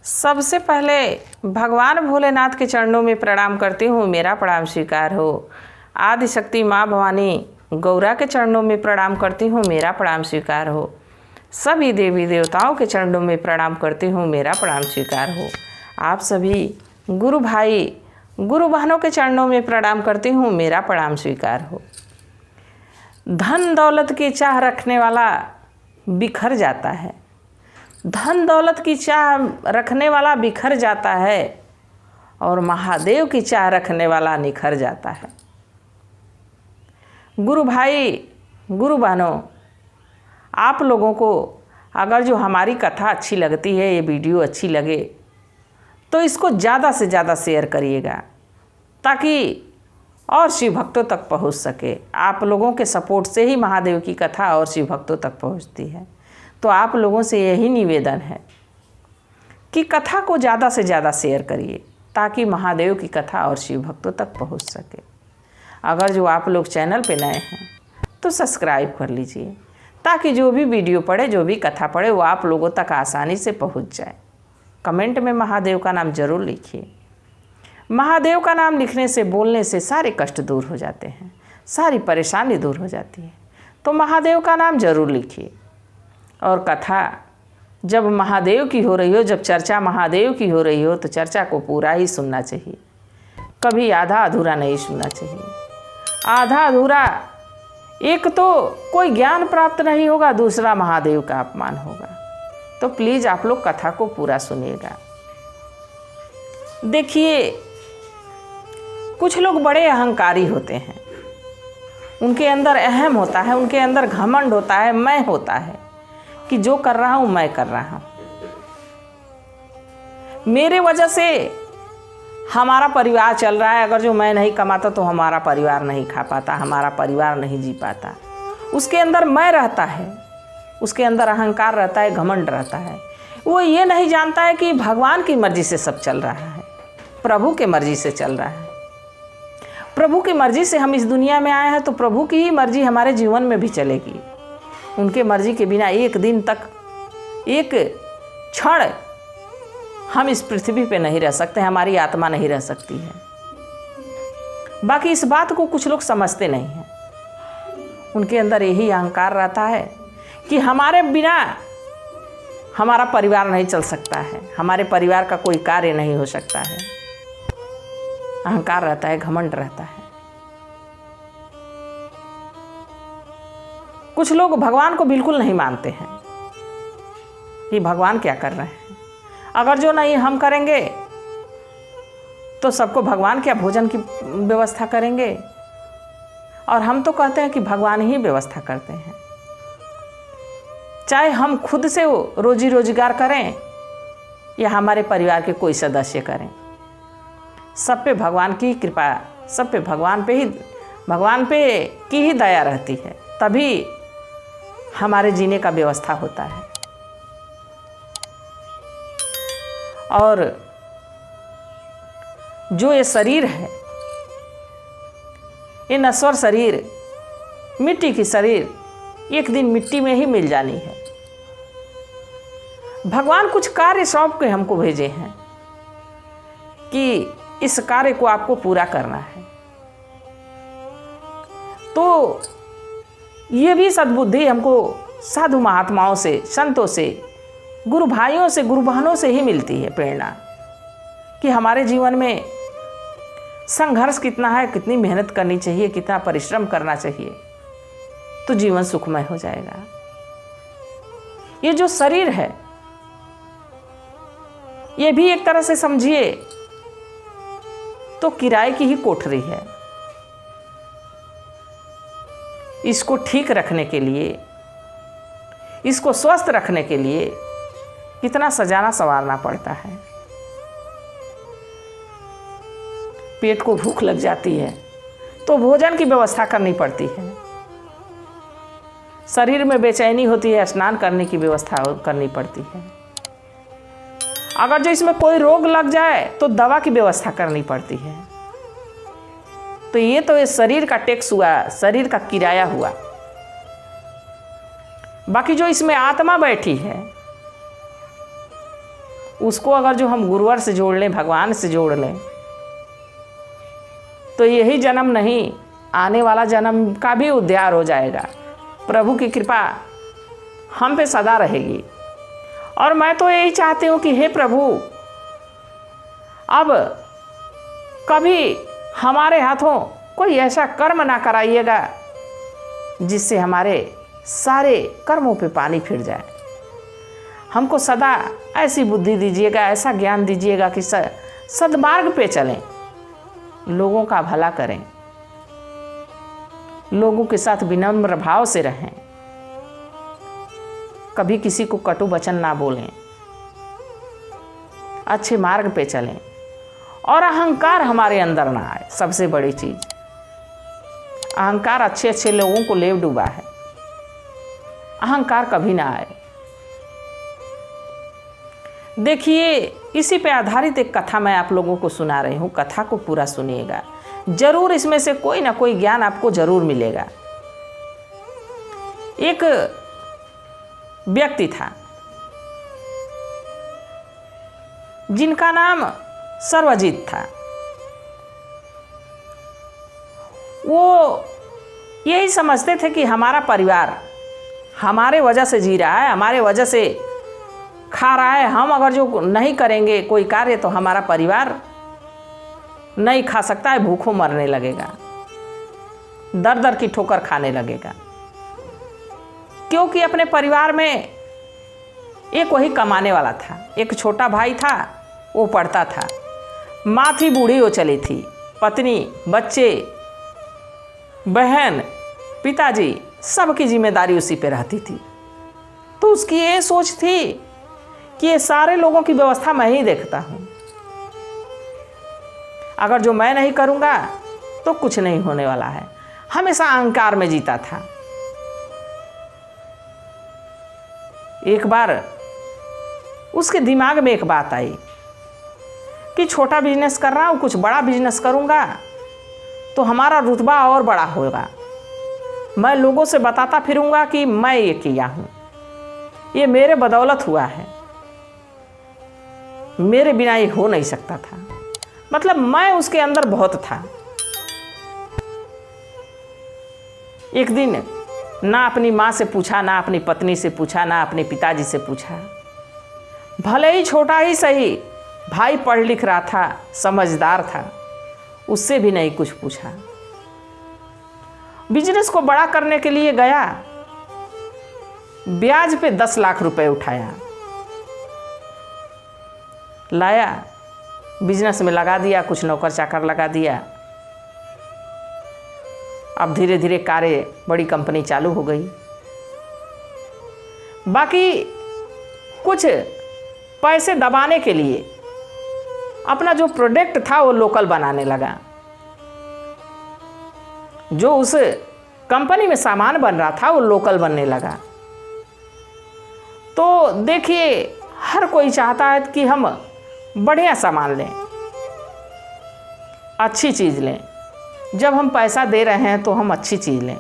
सबसे पहले भगवान भोलेनाथ के चरणों में प्रणाम करती हूँ, मेरा प्रणाम स्वीकार हो। आदिशक्ति माँ भवानी गौरा के चरणों में प्रणाम करती हूँ, मेरा प्रणाम स्वीकार हो। सभी देवी देवताओं के चरणों में प्रणाम करती हूँ, मेरा प्रणाम स्वीकार हो। आप सभी गुरु भाई गुरु बहनों के चरणों में प्रणाम करती हूँ, मेरा प्रणाम स्वीकार हो। धन दौलत की चाह रखने वाला बिखर जाता है, धन दौलत की चाह रखने वाला बिखर जाता है और महादेव की चाह रखने वाला निखर जाता है। गुरु भाई गुरु बहनों, आप लोगों को अगर जो हमारी कथा अच्छी लगती है, ये वीडियो अच्छी लगे तो इसको ज़्यादा से ज़्यादा शेयर करिएगा ताकि और शिव भक्तों तक पहुंच सके। आप लोगों के सपोर्ट से ही महादेव की कथा और शिव भक्तों तक पहुंचती है। तो आप लोगों से यही निवेदन है कि कथा को ज़्यादा से ज़्यादा शेयर करिए ताकि महादेव की कथा और शिव भक्तों तक पहुंच सके। अगर जो आप लोग चैनल पे नए हैं तो सब्सक्राइब कर लीजिए ताकि जो भी वीडियो पड़े, जो भी कथा पड़े, वो आप लोगों तक आसानी से पहुंच जाए। कमेंट में महादेव का नाम ज़रूर लिखिए। महादेव का नाम लिखने से, बोलने से सारे कष्ट दूर हो जाते हैं, सारी परेशानी दूर हो जाती है। तो महादेव का नाम ज़रूर लिखिए। और कथा जब महादेव की हो रही हो, जब चर्चा महादेव की हो रही हो, तो चर्चा को पूरा ही सुनना चाहिए, कभी आधा अधूरा नहीं सुनना चाहिए। आधा अधूरा एक तो कोई ज्ञान प्राप्त नहीं होगा, दूसरा महादेव का अपमान होगा। तो प्लीज़ आप लोग कथा को पूरा सुनिएगा। देखिए, कुछ लोग बड़े अहंकारी होते हैं, उनके अंदर अहम होता है, उनके अंदर घमंड होता है, मैं होता है कि जो कर रहा हूं मैं कर रहा हूं, मेरे वजह से हमारा परिवार चल रहा है। अगर जो मैं नहीं कमाता तो हमारा परिवार नहीं खा पाता, हमारा परिवार नहीं जी पाता। उसके अंदर मैं रहता है, उसके अंदर अहंकार रहता है, घमंड रहता है। वो ये नहीं जानता है कि भगवान की मर्जी से सब चल रहा है, प्रभु के मर्जी से चल रहा है। प्रभु की मर्जी से हम इस दुनिया में आए हैं तो प्रभु की ही मर्जी हमारे जीवन में भी चलेगी। उनके मर्जी के बिना एक दिन तक, एक क्षण हम इस पृथ्वी पे नहीं रह सकते, हमारी आत्मा नहीं रह सकती है। बाकी इस बात को कुछ लोग समझते नहीं हैं। उनके अंदर यही अहंकार रहता है कि हमारे बिना हमारा परिवार नहीं चल सकता है, हमारे परिवार का कोई कार्य नहीं हो सकता है। अहंकार रहता है, घमंड रहता है। कुछ लोग भगवान को बिल्कुल नहीं मानते हैं कि भगवान क्या कर रहे हैं। अगर जो नहीं हम करेंगे तो सबको भगवान क्या भोजन की व्यवस्था करेंगे। और हम तो कहते हैं कि भगवान ही व्यवस्था करते हैं। चाहे हम खुद से रोजी रोजगार करें या हमारे परिवार के कोई सदस्य करें, सब पे भगवान की कृपा, सब पे भगवान पे की ही दया रहती है, तभी हमारे जीने का व्यवस्था होता है। और जो ये शरीर है, ये नश्वर शरीर, मिट्टी की शरीर, एक दिन मिट्टी में ही मिल जानी है। भगवान कुछ कार्य सौंप के हमको भेजे हैं कि इस कार्य को आपको पूरा करना है। तो ये भी सद्बुद्धि हमको साधु महात्माओं से, संतों से, गुरु भाइयों से, गुरु बहनों से ही मिलती है प्रेरणा कि हमारे जीवन में संघर्ष कितना है, कितनी मेहनत करनी चाहिए, कितना परिश्रम करना चाहिए, तो जीवन सुखमय हो जाएगा। ये जो शरीर है, ये भी एक तरह से समझिए तो किराए की ही कोठरी है। इसको ठीक रखने के लिए, इसको स्वस्थ रखने के लिए कितना सजाना संवारना पड़ता है। पेट को भूख लग जाती है तो भोजन की व्यवस्था करनी पड़ती है। शरीर में बेचैनी होती है, स्नान करने की व्यवस्था करनी पड़ती है। अगर जो इसमें कोई रोग लग जाए तो दवा की व्यवस्था करनी पड़ती है। तो ये तो इस शरीर का टैक्स हुआ, शरीर का किराया हुआ। बाकी जो इसमें आत्मा बैठी है उसको अगर जो हम गुरुवर से जोड़ लें, भगवान से जोड़ लें, तो यही जन्म नहीं, आने वाला जन्म का भी उद्धार हो जाएगा। प्रभु की कृपा हम पे सदा रहेगी। और मैं तो यही चाहती हूँ कि हे प्रभु, अब कभी हमारे हाथों कोई ऐसा कर्म ना कराइएगा जिससे हमारे सारे कर्मों पे पानी फिर जाए। हमको सदा ऐसी बुद्धि दीजिएगा, ऐसा ज्ञान दीजिएगा कि सद्मार्ग पे चलें, लोगों का भला करें, लोगों के साथ विनम्र भाव से रहें, कभी किसी को कटु वचन ना बोलें, अच्छे मार्ग पे चलें और अहंकार हमारे अंदर ना आए। सबसे बड़ी चीज़, अहंकार अच्छे अच्छे लोगों को ले डूबा है। अहंकार कभी ना आए। देखिए, इसी पे आधारित एक कथा मैं आप लोगों को सुना रही हूँ। कथा को पूरा सुनिएगा, जरूर इसमें से कोई ना कोई ज्ञान आपको जरूर मिलेगा। एक व्यक्ति था जिनका नाम सर्वजीत था। वो यही समझते थे कि हमारा परिवार हमारे वजह से जी रहा है, हमारे वजह से खा रहा है। हम अगर जो नहीं करेंगे कोई कार्य तो हमारा परिवार नहीं खा सकता है, भूखों मरने लगेगा, दर दर की ठोकर खाने लगेगा। क्योंकि अपने परिवार में एक वही कमाने वाला था, एक छोटा भाई था, वो पढ़ता था, माँ थी बूढ़ी हो चली थी, पत्नी, बच्चे, बहन, पिताजी, सबकी जिम्मेदारी उसी पे रहती थी। तो उसकी ये सोच थी कि ये सारे लोगों की व्यवस्था मैं ही देखता हूँ, अगर जो मैं नहीं करूँगा तो कुछ नहीं होने वाला है। हमेशा अहंकार में जीता था। एक बार उसके दिमाग में एक बात आई कि छोटा बिजनेस कर रहा हूँ, कुछ बड़ा बिजनेस करूँगा तो हमारा रुतबा और बड़ा होगा। मैं लोगों से बताता फिरूँगा कि मैं ये किया हूँ, ये मेरे बदौलत हुआ है, मेरे बिना ये हो नहीं सकता था। मतलब मैं उसके अंदर बहुत था। एक दिन ना अपनी माँ से पूछा, ना अपनी पत्नी से पूछा, ना अपने पिताजी से पूछा। भले ही छोटा ही सही, भाई पढ़ लिख रहा था, समझदार था, उससे भी नहीं कुछ पूछा। बिजनेस को बड़ा करने के लिए गया, ब्याज पे 10 लाख रुपए उठाया, लाया, बिजनेस में लगा दिया, कुछ नौकर चाकर लगा दिया। अब धीरे धीरे कार्य, बड़ी कंपनी चालू हो गई। बाकी कुछ पैसे दबाने के लिए अपना जो प्रोडक्ट था वो लोकल बनाने लगा। जो उस कंपनी में सामान बन रहा था वो लोकल बनने लगा। तो देखिए, हर कोई चाहता है कि हम बढ़िया सामान लें, अच्छी चीज़ लें। जब हम पैसा दे रहे हैं तो हम अच्छी चीज़ लें,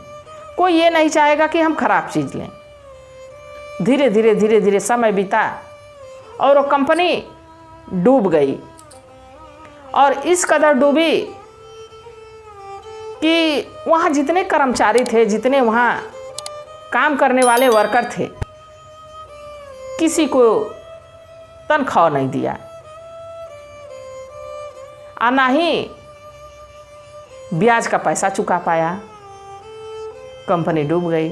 कोई ये नहीं चाहेगा कि हम खराब चीज़ लें। धीरे धीरे धीरे धीरे समय बीता और वो कंपनी डूब गई। और इस कदर डूबी कि वहाँ जितने कर्मचारी थे, जितने वहाँ काम करने वाले वर्कर थे, किसी को तनख्वाह नहीं दिया और ना ही ब्याज का पैसा चुका पाया। कंपनी डूब गई।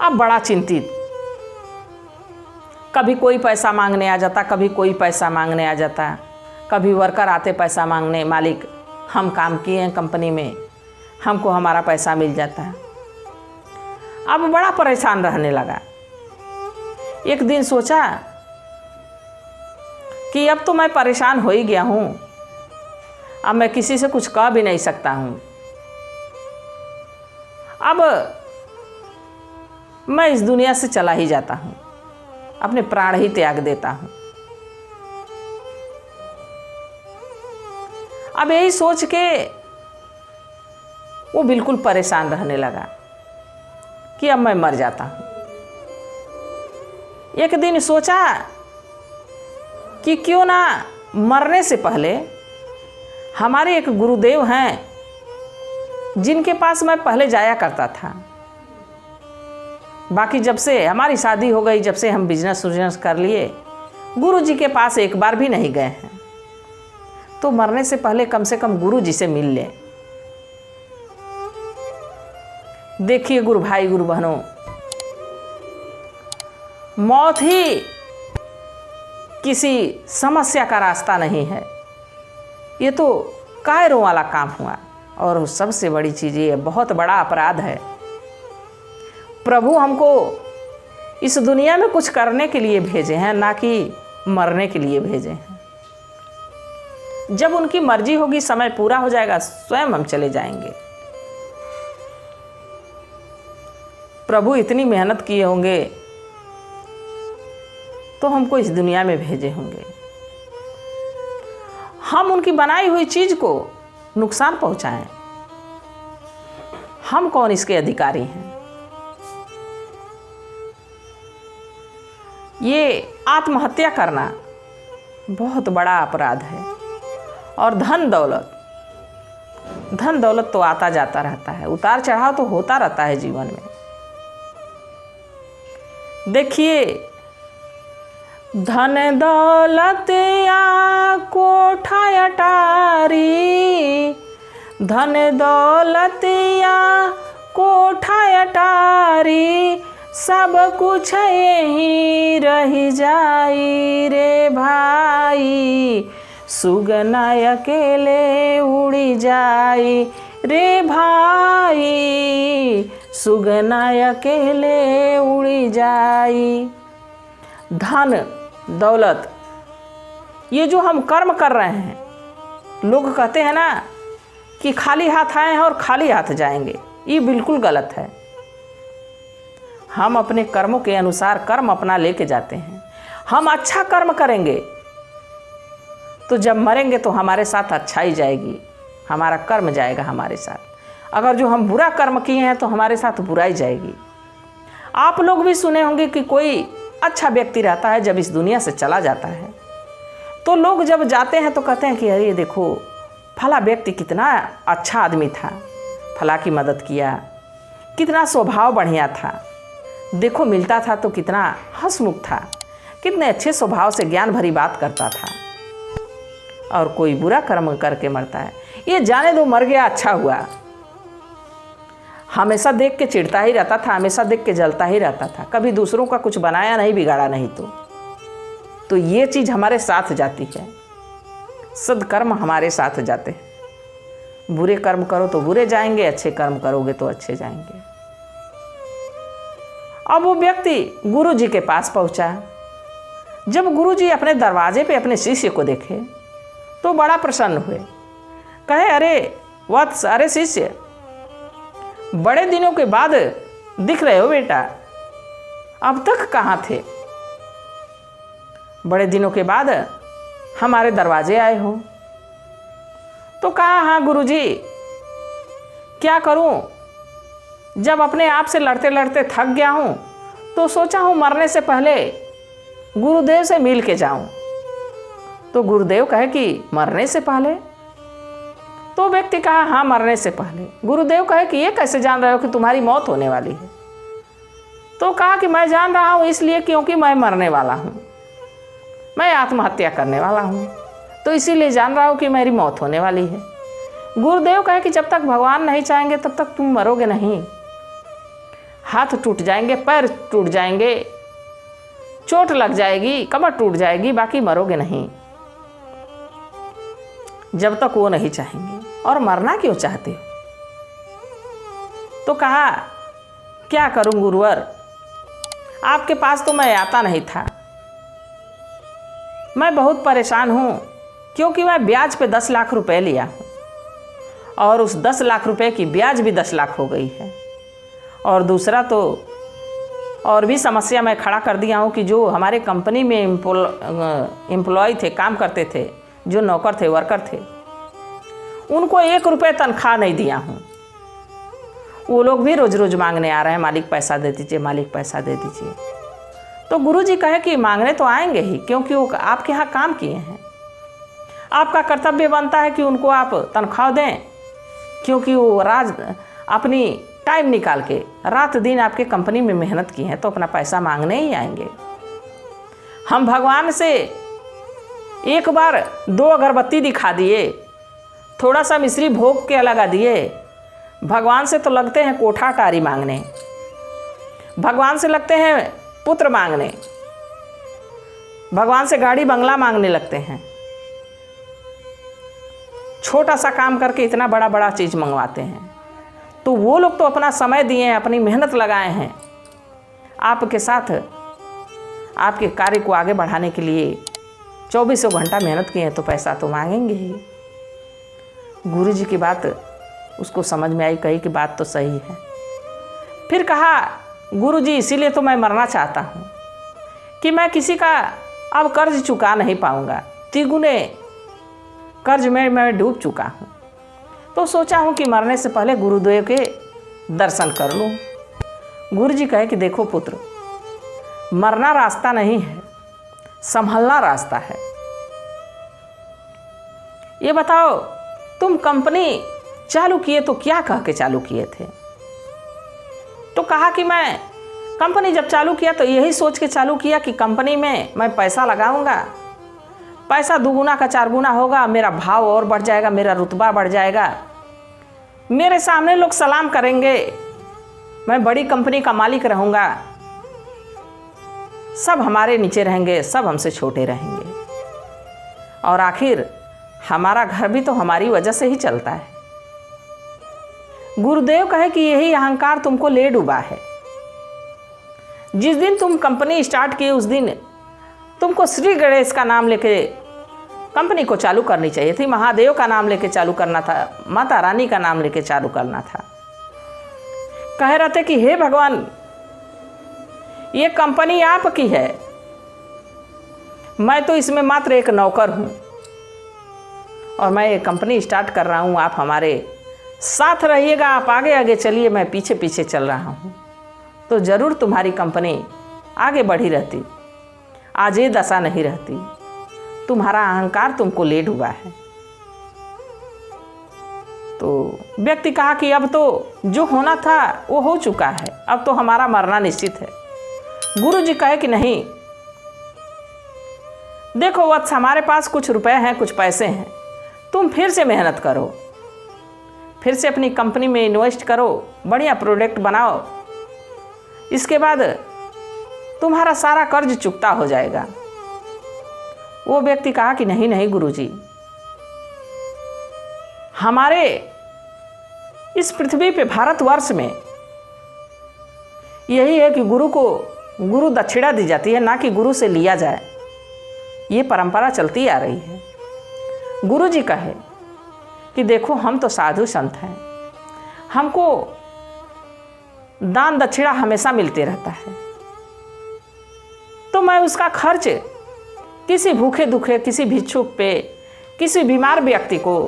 अब बड़ा चिंतित, कभी कोई पैसा मांगने आ जाता, कभी कोई पैसा मांगने आ जाता, कभी वर्कर आते पैसा मांगने, मालिक हम काम किए हैं कंपनी में, हमको हमारा पैसा मिल जाता। अब बड़ा परेशान रहने लगा। एक दिन सोचा कि अब तो मैं परेशान हो ही गया हूँ, अब मैं किसी से कुछ कह भी नहीं सकता हूँ, अब मैं इस दुनिया से चला ही जाता हूँ, अपने प्राण ही त्याग देता हूँ। अब यही सोच के वो बिल्कुल परेशान रहने लगा कि अब मैं मर जाता हूँ। एक दिन सोचा कि क्यों ना मरने से पहले हमारे एक गुरुदेव हैं जिनके पास मैं पहले जाया करता था। बाकी जब से हमारी शादी हो गई, जब से हम बिजनेस कर लिए, गुरु जी के पास एक बार भी नहीं गए हैं। तो मरने से पहले कम से कम गुरु जी से मिल ले। देखिए गुरु भाई गुरु बहनों, मौत ही किसी समस्या का रास्ता नहीं है। ये तो कायरों वाला काम हुआ। और सबसे बड़ी चीज़ ये बहुत बड़ा अपराध है। प्रभु हमको इस दुनिया में कुछ करने के लिए भेजे हैं, ना कि मरने के लिए भेजे हैं। जब उनकी मर्जी होगी, समय पूरा हो जाएगा, स्वयं हम चले जाएंगे। प्रभु इतनी मेहनत किए होंगे तो हमको इस दुनिया में भेजे होंगे। हम उनकी बनाई हुई चीज को नुकसान पहुंचाएं, हम कौन इसके अधिकारी हैं? ये आत्महत्या करना बहुत बड़ा अपराध है। और धन दौलत तो आता जाता रहता है, उतार चढ़ाव तो होता रहता है जीवन में। देखिए, धन दौलत या कोठा अटारी, धन दौलत या कोठा अटारी, सब कुछ यहीं रह जाई रे भाई, सुगना अकेले उड़ी जाई रे भाई, सुगना अकेले उड़ी जाई। धन दौलत, ये जो हम कर्म कर रहे हैं, लोग कहते हैं ना कि खाली हाथ आए हैं और खाली हाथ जाएंगे, ये बिल्कुल गलत है। हम अपने कर्मों के अनुसार कर्म अपना लेके जाते हैं। हम अच्छा कर्म करेंगे तो जब मरेंगे तो हमारे साथ अच्छाई जाएगी, हमारा कर्म जाएगा हमारे साथ। अगर जो हम बुरा कर्म किए हैं तो हमारे साथ बुराई जाएगी। आप लोग भी सुने होंगे कि कोई अच्छा व्यक्ति रहता है, जब इस दुनिया से चला जाता है तो लोग जब जाते हैं तो कहते हैं कि अरे देखो फला व्यक्ति कितना अच्छा आदमी था, फला की मदद किया, कितना स्वभाव बढ़िया था, देखो मिलता था तो कितना हंसमुख था, कितने अच्छे स्वभाव से ज्ञान भरी बात करता था। और कोई बुरा कर्म करके मरता है, ये जाने दो मर गया अच्छा हुआ, हमेशा देख के चिढ़ता ही रहता था, हमेशा देख के जलता ही रहता था, कभी दूसरों का कुछ बनाया नहीं, बिगाड़ा नहीं। तो ये चीज़ हमारे साथ जाती है। सद्कर्म हमारे साथ जाते हैं। बुरे कर्म करो तो बुरे जाएंगे, अच्छे कर्म करोगे तो अच्छे जाएंगे। अब वो व्यक्ति गुरु जी के पास पहुंचा। जब गुरु जी अपने दरवाजे पे अपने शिष्य को देखे तो बड़ा प्रसन्न हुए। कहे, अरे वत्स, अरे शिष्य, बड़े दिनों के बाद दिख रहे हो बेटा, अब तक कहाँ थे? बड़े दिनों के बाद हमारे दरवाजे आए हो। तो कहा, हाँ गुरुजी, क्या करूं, जब अपने आप से लड़ते लड़ते थक गया हूं तो सोचा हूं मरने से पहले गुरुदेव से मिल के जाऊं। तो गुरुदेव कहे कि मरने से पहले? तो व्यक्ति कहा, हाँ मरने से पहले। गुरुदेव कहे कि ये कैसे जान रहे हो कि तुम्हारी मौत होने वाली है? तो कहा कि मैं जान रहा हूँ इसलिए क्योंकि मैं मरने वाला हूँ, मैं आत्महत्या करने वाला हूँ, तो इसीलिए जान रहा हूँ कि मेरी मौत होने वाली है। गुरुदेव कहे कि जब तक भगवान नहीं चाहेंगे तब तक तुम मरोगे नहीं। हाथ टूट जाएंगे, पैर टूट जाएंगे, चोट लग जाएगी, कमर टूट जाएगी, बाकी मरोगे नहीं जब तक वो नहीं चाहेंगे। और मरना क्यों चाहते हो? तो कहा, क्या करूं गुरुवर, आपके पास तो मैं आता नहीं था, मैं बहुत परेशान हूं क्योंकि मैं ब्याज पे 10 लाख रुपए लिया हूं और उस 10 लाख रुपए की ब्याज भी 10 लाख हो गई है। और दूसरा तो और भी समस्या मैं खड़ा कर दिया हूं कि जो हमारे कंपनी में एम्प्लॉय थे, काम करते थे, जो नौकर थे, वर्कर थे, उनको 1 रुपये तनख्वाह नहीं दिया हूँ। वो लोग भी रोज़ रोज़ मांगने आ रहे हैं, मालिक पैसा दे दीजिए, मालिक पैसा दे दीजिए। तो गुरुजी कहे कि मांगने तो आएंगे ही, क्योंकि वो आपके यहाँ काम किए हैं। आपका कर्तव्य बनता है कि उनको आप तनख्वाह दें, क्योंकि वो अपनी टाइम निकाल के रात दिन आपके कंपनी में मेहनत की है, तो अपना पैसा मांगने ही आएंगे। हम भगवान से एक बार 2 अगरबत्ती दिखा दिए, थोड़ा सा मिश्री भोग के लगा दिए, भगवान से तो लगते हैं कोठा अटारी मांगने, भगवान से लगते हैं पुत्र मांगने, भगवान से गाड़ी बंगला मांगने लगते हैं। छोटा सा काम करके इतना बड़ा बड़ा चीज़ मंगवाते हैं। तो वो लोग तो अपना समय दिए हैं, अपनी मेहनत लगाए हैं, आपके साथ आपके कार्य को आगे बढ़ाने के लिए 24 घंटा मेहनत किए हैं, तो पैसा तो मांगेंगे ही। गुरु जी की बात उसको समझ में आई, कही कि बात तो सही है। फिर कहा, गुरु जी इसीलिए तो मैं मरना चाहता हूँ कि मैं किसी का अब कर्ज चुका नहीं पाऊँगा, तिगुने कर्ज में मैं डूब चुका हूँ। तो सोचा हूँ कि मरने से पहले गुरुदेव के दर्शन कर लूँ। गुरु जी कहे कि देखो पुत्र, मरना रास्ता नहीं है, संभलना रास्ता है। ये बताओ, तुम कंपनी चालू किए तो क्या कह के चालू किए थे? तो कहा कि मैं कंपनी जब चालू किया तो यही सोच के चालू किया कि कंपनी में मैं पैसा लगाऊंगा, पैसा 2 गुना का 4 गुना होगा, मेरा भाव और बढ़ जाएगा, मेरा रुतबा बढ़ जाएगा, मेरे सामने लोग सलाम करेंगे, मैं बड़ी कंपनी का मालिक रहूँगा, सब हमारे नीचे रहेंगे, सब हमसे छोटे रहेंगे, और आखिर हमारा घर भी तो हमारी वजह से ही चलता है। गुरुदेव कहे कि यही अहंकार तुमको ले डूबा है। जिस दिन तुम कंपनी स्टार्ट की उस दिन तुमको श्री गणेश का नाम लेके कंपनी को चालू करनी चाहिए थी, महादेव का नाम लेके चालू करना था, माता रानी का नाम लेके चालू करना था। कह रहे थे कि हे भगवान, ये कंपनी आपकी है, मैं तो इसमें मात्र एक नौकर हूँ, और मैं ये कंपनी स्टार्ट कर रहा हूँ, आप हमारे साथ रहिएगा, आप आगे आगे चलिए, मैं पीछे पीछे चल रहा हूँ, तो ज़रूर तुम्हारी कंपनी आगे बढ़ी रहती, आज ये दशा नहीं रहती। तुम्हारा अहंकार तुमको ले डूबा है। तो व्यक्ति कहा कि अब तो जो होना था वो हो चुका है, अब तो हमारा मरना निश्चित है। गुरु जी कहे कि नहीं, देखो वत्स, हमारे पास कुछ रुपए हैं, कुछ पैसे हैं, तुम फिर से मेहनत करो, फिर से अपनी कंपनी में इन्वेस्ट करो, बढ़िया प्रोडक्ट बनाओ, इसके बाद तुम्हारा सारा कर्ज चुकता हो जाएगा। वो व्यक्ति कहा कि नहीं नहीं गुरुजी, हमारे इस पृथ्वी पे भारतवर्ष में यही है कि गुरु दक्षिणा दी जाती है, ना कि गुरु से लिया जाए। ये परंपरा चलती आ रही है। गुरु जी कहे कि देखो, हम तो साधु संत हैं, हमको दान दक्षिणा हमेशा मिलते रहता है, तो मैं उसका खर्च किसी भूखे दुखे, किसी भिक्षुक पे, किसी बीमार व्यक्ति को,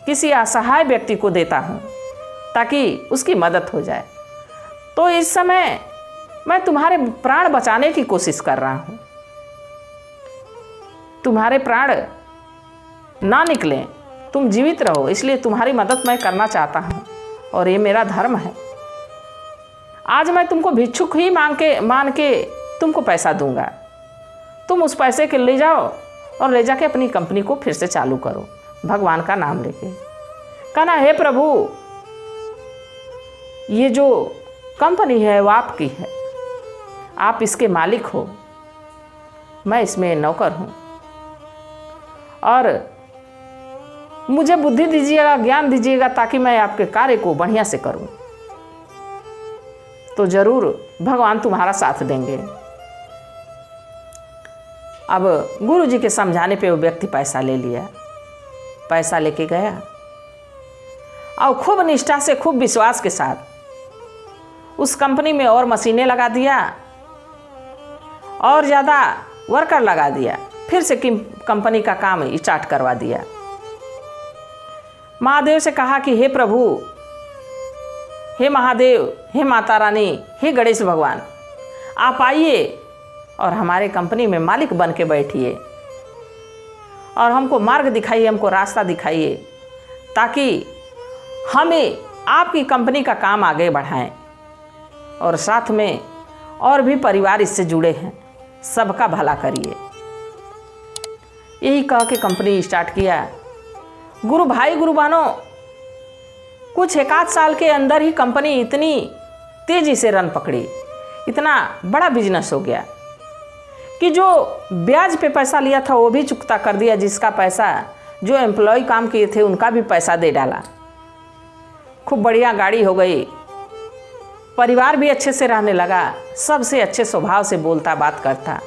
किसी असहाय व्यक्ति को देता हूँ ताकि उसकी मदद हो जाए। तो इस समय मैं तुम्हारे प्राण बचाने की कोशिश कर रहा हूँ, तुम्हारे प्राण ना निकलें, तुम जीवित रहो, इसलिए तुम्हारी मदद मैं करना चाहता हूँ, और ये मेरा धर्म है। आज मैं तुमको भिक्षुक ही मान के तुमको पैसा दूंगा, तुम उस पैसे के ले जाओ और ले जाके अपनी कंपनी को फिर से चालू करो, भगवान का नाम लेके। कहना, हे प्रभु, ये जो कंपनी है वो आपकी है, आप इसके मालिक हो, मैं इसमें नौकर हूँ, और मुझे बुद्धि दीजिएगा, ज्ञान दीजिएगा, ताकि मैं आपके कार्य को बढ़िया से करूँ, तो जरूर भगवान तुम्हारा साथ देंगे। अब गुरु जी के समझाने पे वो व्यक्ति पैसा ले लिया, पैसा लेके गया और खूब निष्ठा से, खूब विश्वास के साथ उस कंपनी में और मशीनें लगा दिया, और ज़्यादा वर्कर लगा दिया, फिर से कंपनी का काम स्टार्ट करवा दिया। महादेव से कहा कि हे प्रभु, हे महादेव, हे माता रानी, हे गणेश भगवान, आप आइए, और हमारे कंपनी में मालिक बन के बैठिए और हमको मार्ग दिखाइए, हमको रास्ता दिखाइए, ताकि हमें आपकी कंपनी का काम आगे बढ़ाएं और साथ में और भी परिवार इससे जुड़े हैं, सबका भला करिए। यही कह के कंपनी स्टार्ट किया। गुरु भाई गुरु बहनों, कुछ 1 साल के अंदर ही कंपनी इतनी तेज़ी से रन पकड़ी, इतना बड़ा बिजनेस हो गया कि जो ब्याज पे पैसा लिया था वो भी चुकता कर दिया, जिसका पैसा जो एम्प्लॉय काम किए थे उनका भी पैसा दे डाला। खूब बढ़िया गाड़ी हो गई, परिवार भी अच्छे से रहने लगा, सबसे अच्छे स्वभाव से बोलता बात करता,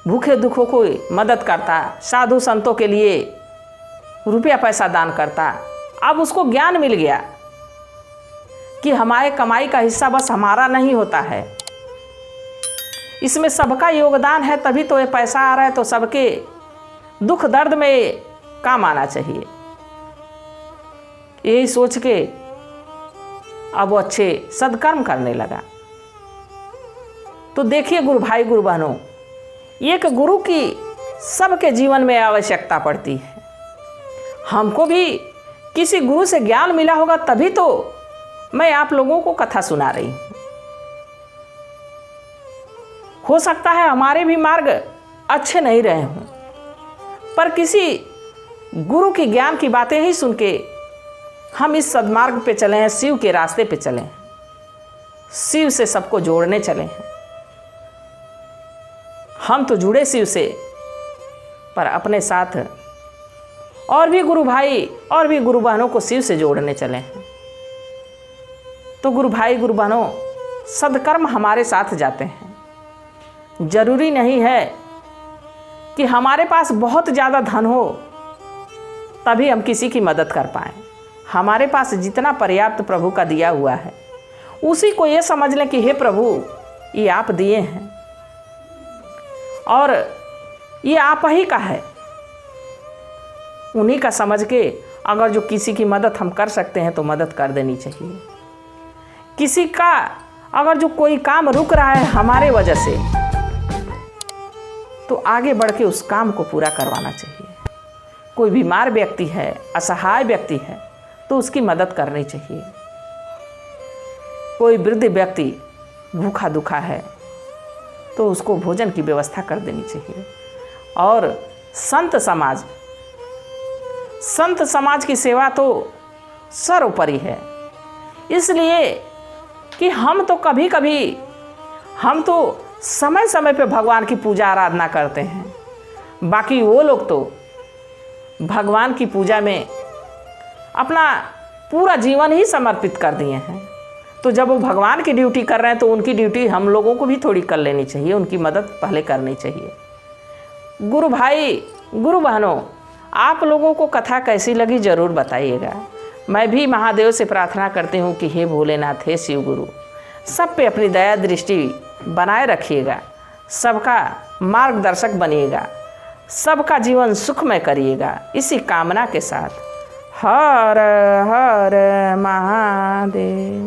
भूखे दुखों को मदद करता, साधु संतों के लिए रुपया पैसा दान करता। अब उसको ज्ञान मिल गया कि हमारे कमाई का हिस्सा बस हमारा नहीं होता है, इसमें सबका योगदान है, तभी तो ये पैसा आ रहा है, तो सबके दुख दर्द में काम आना चाहिए। यही सोच के अब वो अच्छे सदकर्म करने लगा। तो देखिए गुरु भाई गुरु बहनों, एक गुरु की सबके जीवन में आवश्यकता पड़ती है। हमको भी किसी गुरु से ज्ञान मिला होगा, तभी तो मैं आप लोगों को कथा सुना रही हूँ। हो सकता है हमारे भी मार्ग अच्छे नहीं रहे हों, पर किसी गुरु की ज्ञान की बातें ही सुन के हम इस सद्मार्ग पे चले हैं, शिव के रास्ते पे चले हैं, शिव से सबको जोड़ने चले हैं। हम तो जुड़े शिव से, पर अपने साथ और भी गुरु भाई और भी गुरु बहनों को शिव से जोड़ने चले हैं। तो गुरु भाई गुरु बहनों, सदकर्म हमारे साथ जाते हैं। जरूरी नहीं है कि हमारे पास बहुत ज़्यादा धन हो तभी हम किसी की मदद कर पाएँ। हमारे पास जितना पर्याप्त प्रभु का दिया हुआ है, उसी को ये समझ लें कि हे प्रभु, ये आप दिए हैं और ये आप ही का है। उन्हीं का समझ के अगर जो किसी की मदद हम कर सकते हैं तो मदद कर देनी चाहिए। किसी का अगर जो कोई काम रुक रहा है हमारे वजह से, तो आगे बढ़ के उस काम को पूरा करवाना चाहिए। कोई बीमार व्यक्ति है, असहाय व्यक्ति है, तो उसकी मदद करनी चाहिए। कोई वृद्ध व्यक्ति भूखा दुखा है तो उसको भोजन की व्यवस्था कर देनी चाहिए। और संत समाज की सेवा तो सर्वोपरि है, इसलिए कि हम तो समय समय पे भगवान की पूजा आराधना करते हैं। बाकी वो लोग तो भगवान की पूजा में अपना पूरा जीवन ही समर्पित कर दिए हैं। तो जब वो भगवान की ड्यूटी कर रहे हैं तो उनकी ड्यूटी हम लोगों को भी थोड़ी कर लेनी चाहिए, उनकी मदद पहले करनी चाहिए। गुरु भाई गुरु बहनों, आप लोगों को कथा कैसी लगी ज़रूर बताइएगा। मैं भी महादेव से प्रार्थना करती हूँ कि हे भोलेनाथ, हे शिव गुरु, सब पे अपनी दया दृष्टि बनाए रखिएगा, सबका मार्गदर्शक बनिएगा, सबका जीवन सुखमय करिएगा। इसी कामना के साथ हर हर महादेव।